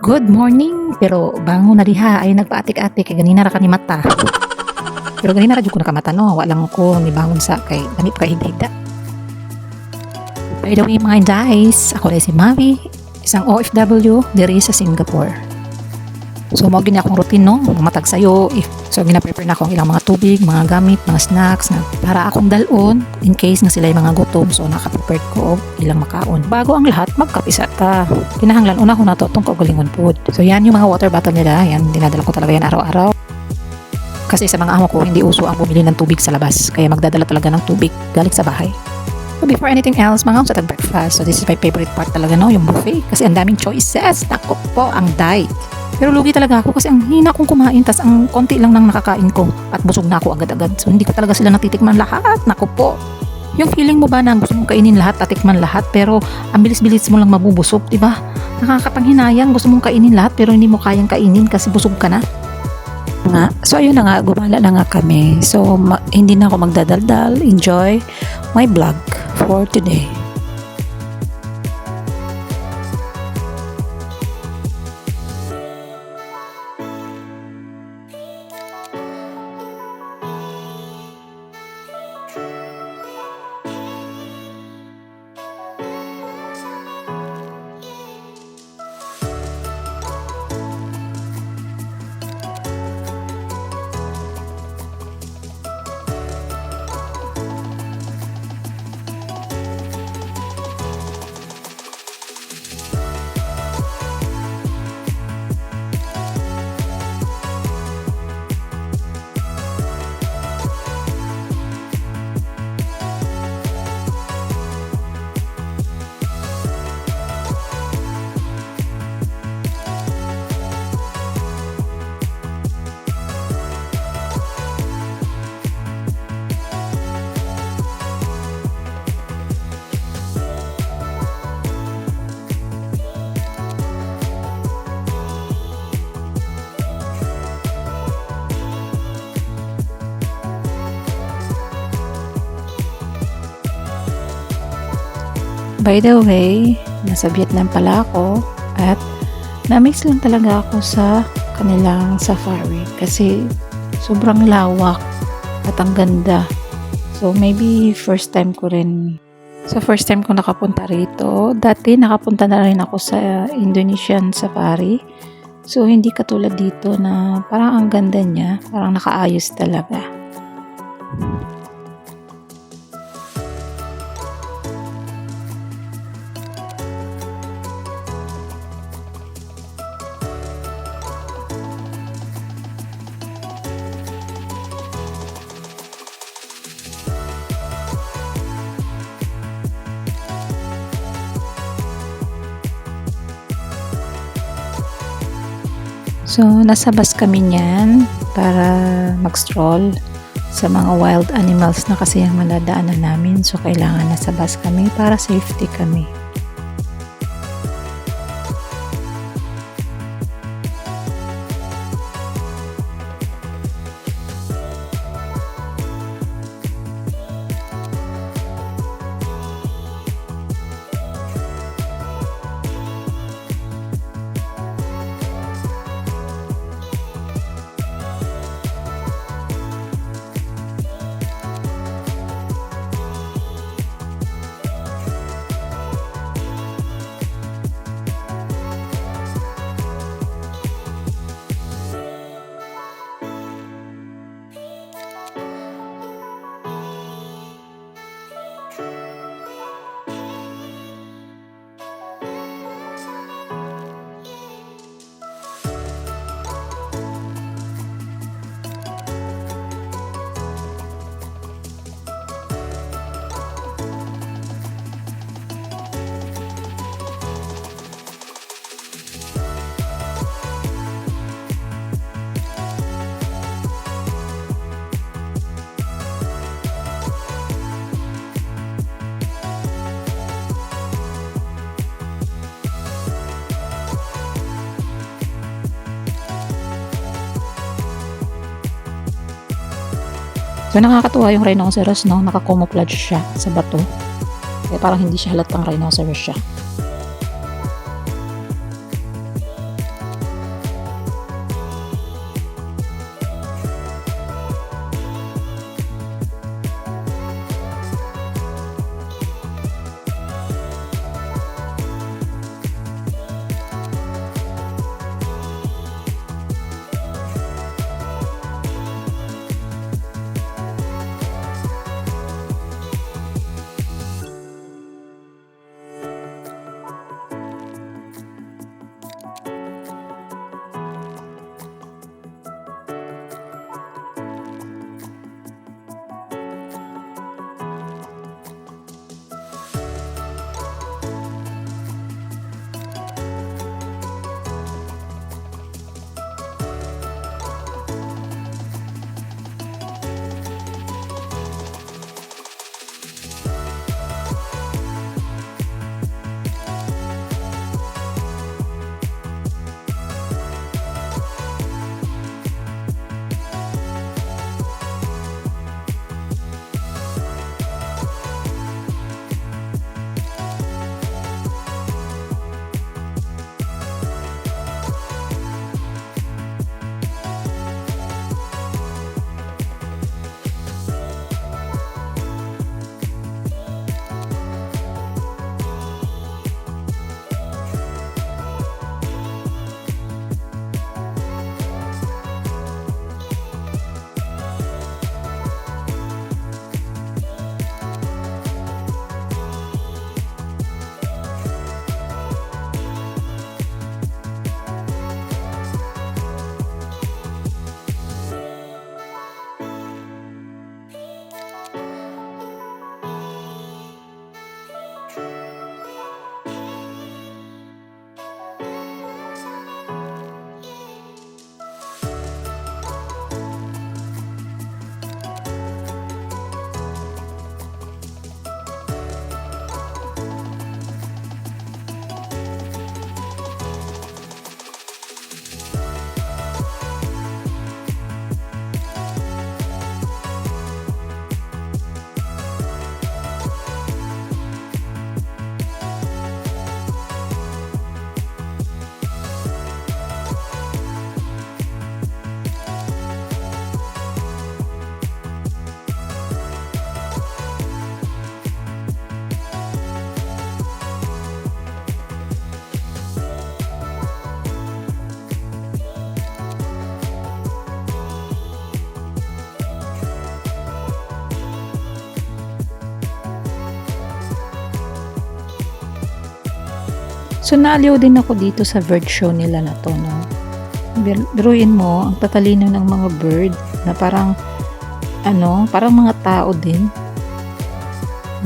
Good morning, pero bangon na diha ay nagpaatik-atik kay ganina ra ka ni mata. Pero ganina ra jud ko nakamata no, wa lang ko ni bangon sa kay ganit ka higda. By the way mga guys, ako rin si Mavi, isang OFW diri sa Singapore. So mao gini akong routine no, matag sayo so gina-prepare na akong ilang mga tubig, mga gamit, mga snacks na para akong dalon in case nga sila mga gutom. So naka-prepared ko og ilang makaon. Bago ang lahat, magkapisa ta. Kinahanglan una ko na to tong kaugalingon food. So yan yung mga water bottle nila, yan dinadala ko talaga yan araw-araw. Kasi sa mga amo ko hindi uso ang bumili ng tubig sa labas, kaya magdadala talaga ng tubig galing sa bahay. So before anything else, mga sa breakfast. So this is my favorite part talaga no, yung buffet kasi ang daming choices. Nako po ang diet. Pero lugi talaga ako kasi ang hina kong kumain tas ang konti lang nang nakakain ko at busog na ako agad-agad. So hindi ko talaga sila natitikman lahat. Naku po. Yung feeling mo ba na gusto mong kainin lahat, tatikman lahat pero ang bilis-bilis mo lang mabubusog, di ba? Nakakapanghinayang, gusto mong kainin lahat pero hindi mo kayang kainin kasi busog ka na. So ayun na nga, gumala na nga kami. So hindi na ako magdadaldal. Enjoy my vlog for today. By the way, nasa Vietnam pala ako at na-miss lang talaga ako sa kanilang safari kasi sobrang lawak at ang ganda. So maybe first time ko rin. So first time ko nakapunta rito. Dati nakapunta na rin ako sa Indonesian safari. So hindi katulad dito na parang ang ganda niya, parang nakaayos talaga. So, nasa bus kami niyan para mag-stroll sa mga wild animals na kasi ang madadaanan namin. So, kailangan nasa bus kami para safety kami. So nakakatuwa yung rhinoceros no, naka-camouflage siya sa bato. Kaya parang hindi siya halatang rhinoceros siya. So naaliw din ako dito sa bird show nila na to, no? Biruin mo, ang tatalino ng mga bird na parang parang mga tao din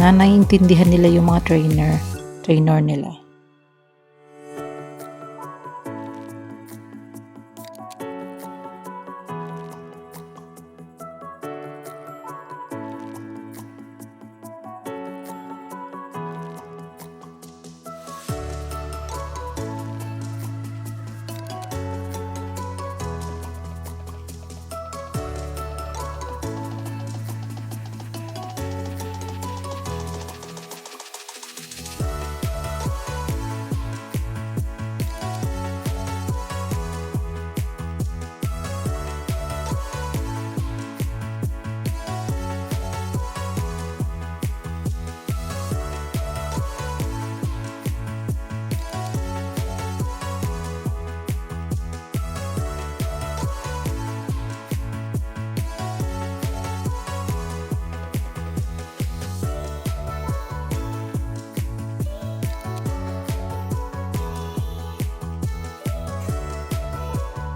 na naiintindihan nila yung mga trainer nila.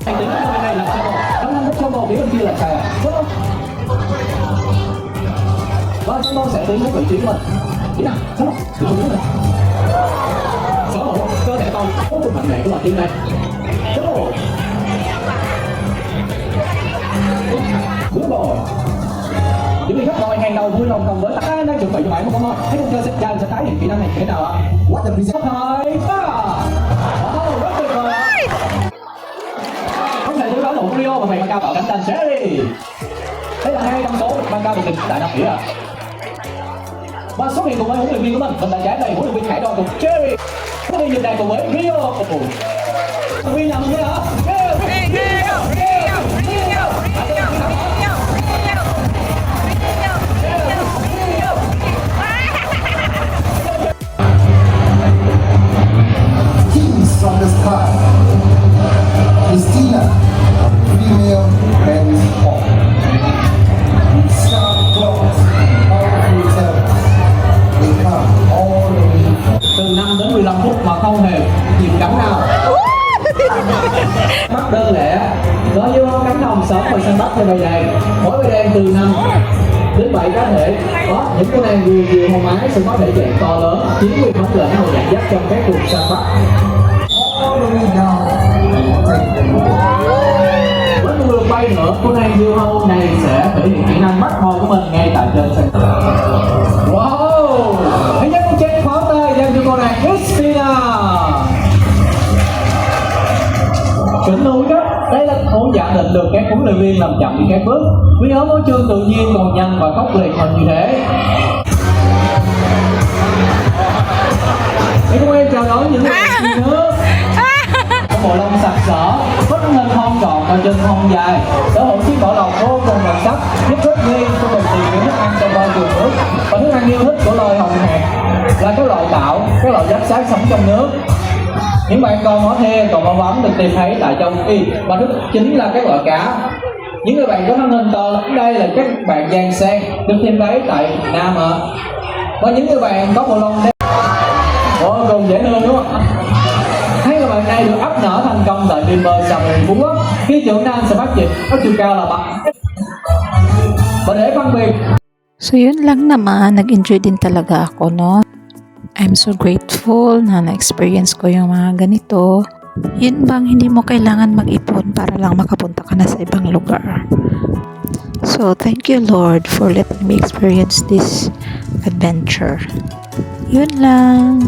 Thành tính của bên này là sai bò, đang ăn trong bò phía bên kia là sai à? Đúng không? Và trong bò sẽ tính cái vị trí của mình. Kỹ nào, sáu bò, thử đúng này. Sáu bò, cơ thể to, vô cùng mạnh mẽ của loạt tim này. Sáu bò. Bốn bò. Những vị khách mời hàng đầu vui lòng cùng với tất cả đang chuẩn bị cho bạn một con mồi. Thấy con chơi sẽ dành sẽ tái hiện kỹ năng này thế nào ạ? What the present? Hai, ba. Rất tuyệt vời ạ. Không thể đối đấu một Rio mà mày mang cao vào cánh tên Cherry. Đây là hai trong số mang cao được tình tại Nam Nghĩa à. Và xuất hiện cùng với huấn luyện viên của mình tay trái đây huấn luyện viên Hải Đoàn cùng Cherry. Huấn luyện viên này cùng với Rio. Huấn luyện nào nữa hả? Kings from the sky. Christina, female men's hall. Sharp claws, powerful talents. They come all the way from Từ 5 đến 15 phút mà không hề nhịp cắm nào. Bắt đơn lẻ đối với món cánh hồng sống ngoài sân Bắc theo bầy đàn. Mỗi bầy đàn từ 5 đến 7 cá thể. Có những cô nàng vừa vừa hồng ái sẽ có thể dạng to lớn, chiến quyền thống lĩnh và dạng dắt trong các cuộc săn bắt. all the way down and take them away. Với một lượt bay nữa, cô nàng diêu hâu này sẽ thể hiện kỹ năng bắt hồn của mình ngay tại trên sân. Wow! Hãy nhấc một chén pháo tay dành cho cô nàng Christina. Chuẩn núi đó, đây là khổ giả định được các huấn luyện viên làm chậm đi các bước. Vì ở môi trường tự nhiên còn nhanh và khốc liệt hơn như thế. Hãy cùng em chào đón những người nữa. Có bộ lông sặc sỡ, có thân hình thon gọn và chân thon dài, sở hữu chiếc vỏ lòng vô cùng đặc sắc, giúp rất riêng cho mình tìm kiếm thức ăn trong bao trường nước. Và thức ăn yêu thích của loài hồng hạc là các loại tảo, các loại giáp xác sống trong nước. Những bạn con ngó the còn bong bóng được tìm thấy tại châu Phi và thức chính là các loại cá. Những người bạn có thân hình to lớn đây là các bạn giang sang được tìm thấy tại Việt Nam ạ. Và những người bạn có bộ lông đen vô cùng dễ thương đúng không? Hai người bạn này được ấp nở thành công tại Vinpearl Safari Phú Quốc. Khi trưởng thành sẽ phát triển có chiều cao là bằng. Và để phân biệt So yun lang naman, nag-enjoy din talaga ako, no? I'm so grateful na na-experience ko yung mga ganito. Yun bang hindi mo kailangan mag-ipon para lang makapunta ka na sa ibang lugar. So thank you Lord for letting me experience this adventure. Yun lang.